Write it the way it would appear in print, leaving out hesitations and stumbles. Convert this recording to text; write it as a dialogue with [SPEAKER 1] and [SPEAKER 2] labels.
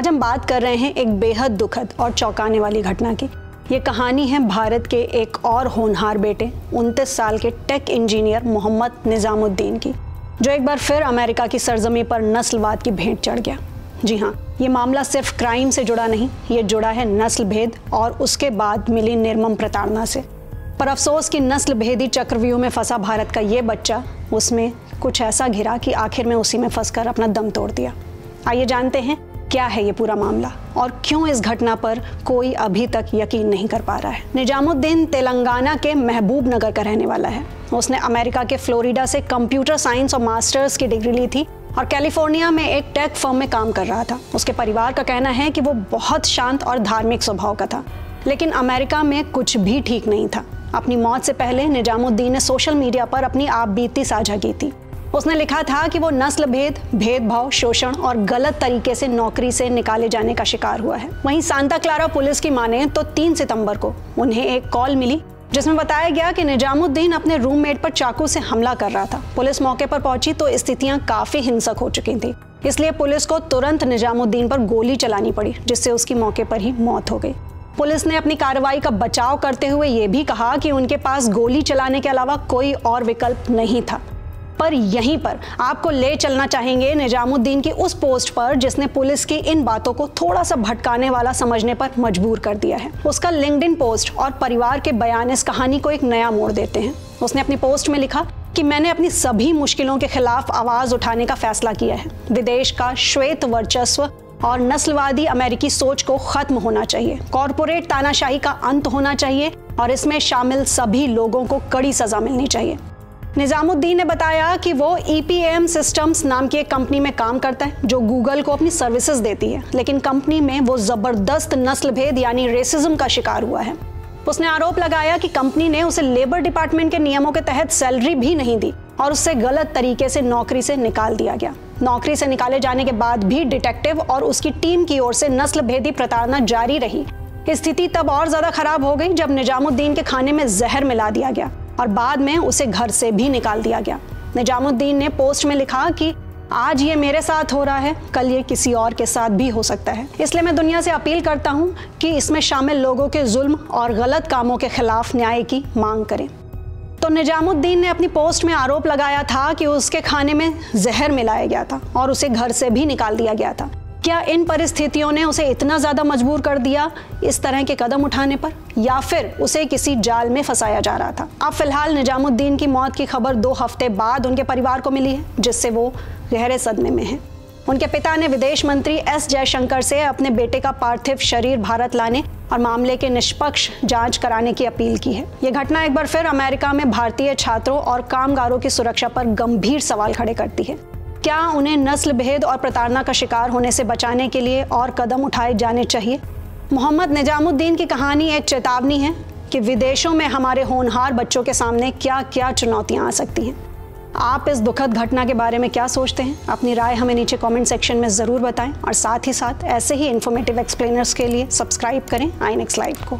[SPEAKER 1] आज हम बात कर रहे हैं एक बेहद दुखद और चौंकाने वाली घटना की। ये कहानी है भारत के एक और होनहार बेटे 29 साल के टेक इंजीनियर मोहम्मद निजामुद्दीन की, जो एक बार फिर अमेरिका की सरजमी पर नस्लवाद की भेंट चढ़ गया। जी हाँ, ये मामला सिर्फ क्राइम से जुड़ा नहीं, ये जुड़ा है नस्ल भेद और उसके बाद मिली निर्मम प्रताड़ना से। पर अफसोस कि नस्ल भेदी चक्रव्यूह में फंसा भारत का ये बच्चा, उसमें कुछ ऐसा घिरा कि आखिर में उसी में फंसकर अपना दम तोड़ दिया। आइए जानते हैं क्या है ये पूरा मामला और क्यों इस घटना पर कोई अभी तक यकीन नहीं कर पा रहा है। निजामुद्दीन तेलंगाना के महबूब नगर का रहने वाला है। उसने अमेरिका के फ्लोरिडा से कंप्यूटर साइंस और मास्टर्स की डिग्री ली थी और कैलिफोर्निया में एक टेक फर्म में काम कर रहा था। उसके परिवार का कहना है कि वो बहुत शांत और धार्मिक स्वभाव का था, लेकिन अमेरिका में कुछ भी ठीक नहीं था। अपनी मौत से पहले निजामुद्दीन ने सोशल मीडिया पर अपनी आपबीती साझा की थी। उसने लिखा था कि वो नस्ल भेद, भेदभाव, शोषण और गलत तरीके से नौकरी से निकाले जाने का शिकार हुआ है। वहीं सांता क्लारा पुलिस की माने तो 3 सितंबर को उन्हें एक कॉल मिली जिसमें बताया गया कि निजामुद्दीन अपने रूममेट पर चाकू से हमला कर रहा था। पुलिस मौके पर पहुंची तो स्थितियां काफी हिंसक हो चुकी थी, इसलिए पुलिस को तुरंत निजामुद्दीन पर गोली चलानी पड़ी, जिससे उसकी मौके पर ही मौत हो गई। पुलिस ने अपनी कार्रवाई का बचाव करते हुए ये भी कहा कि उनके पास गोली चलाने के अलावा कोई और विकल्प नहीं था। पर यहीं पर आपको ले चलना चाहेंगे निजामुद्दीन की उस पोस्ट पर जिसने पुलिस की इन बातों को थोड़ा सा भटकाने वाला समझने पर मजबूर कर दिया है। उसका लिंक्डइन पोस्ट और परिवार के बयान इस कहानी को एक नया मोड़ देते हैं। उसने अपनी पोस्ट में लिखा कि मैंने अपनी सभी मुश्किलों के खिलाफ आवाज उठाने का फैसला किया है। विदेश का श्वेत वर्चस्व और नस्लवादी अमेरिकी सोच को खत्म होना चाहिए। कॉर्पोरेट तानाशाही का अंत होना चाहिए और इसमें शामिल सभी लोगों को कड़ी सजा मिलनी चाहिए। निजामुद्दीन ने बताया कि वो EPM सिस्टम्स नाम की एक कंपनी में काम करता है जो गूगल को अपनी सर्विसेज देती है, लेकिन कंपनी में वो जबरदस्त नस्ल भेद यानी रेसिज्म का शिकार हुआ है। उसने आरोप लगाया कि कंपनी ने उसे लेबर डिपार्टमेंट के नियमों के तहत सैलरी भी नहीं दी और उससे गलत तरीके से नौकरी से निकाल दिया गया। नौकरी से निकाले जाने के बाद भी डिटेक्टिव और उसकी टीम की ओर से नस्ल भेदी प्रताड़ना जारी रही। स्थिति तब और ज्यादा खराब हो गई जब निजामुद्दीन के खाने में जहर मिला दिया गया और बाद में उसे घर से भी निकाल दिया गया। निजामुद्दीन ने पोस्ट में लिखा कि आज ये मेरे साथ हो रहा है, कल ये किसी और के साथ भी हो सकता है। इसलिए मैं दुनिया से अपील करता हूँ कि इसमें शामिल लोगों के जुल्म और गलत कामों के खिलाफ न्याय की मांग करें। तो निजामुद्दीन ने अपनी पोस्ट में आरोप लगाया था कि उसके खाने में जहर मिलाया गया था और उसे घर से भी निकाल दिया गया था। क्या इन परिस्थितियों ने उसे इतना ज्यादा मजबूर कर दिया इस तरह के कदम उठाने पर, या फिर उसे किसी जाल में फंसाया जा रहा था? अब फिलहाल निजामुद्दीन की मौत की खबर 2 हफ्ते बाद उनके परिवार को मिली है, जिससे वो गहरे सदमे में हैं। उनके पिता ने विदेश मंत्री S जयशंकर से अपने बेटे का पार्थिव शरीर भारत लाने और मामले के निष्पक्ष जांच कराने की अपील की है। ये घटना एक बार फिर अमेरिका में भारतीय छात्रों और कामगारों की सुरक्षा पर गंभीर सवाल खड़े करती है। क्या उन्हें नस्ल भेद और प्रताड़ना का शिकार होने से बचाने के लिए और कदम उठाए जाने चाहिए? मोहम्मद निजामुद्दीन की कहानी एक चेतावनी है कि विदेशों में हमारे होनहार बच्चों के सामने क्या क्या चुनौतियां आ सकती हैं। आप इस दुखद घटना के बारे में क्या सोचते हैं? अपनी राय हमें नीचे कमेंट सेक्शन में ज़रूर बताएं और साथ ही साथ ऐसे ही इन्फॉर्मेटिव एक्सप्लेनर्स के लिए सब्सक्राइब करें INX लाइव को।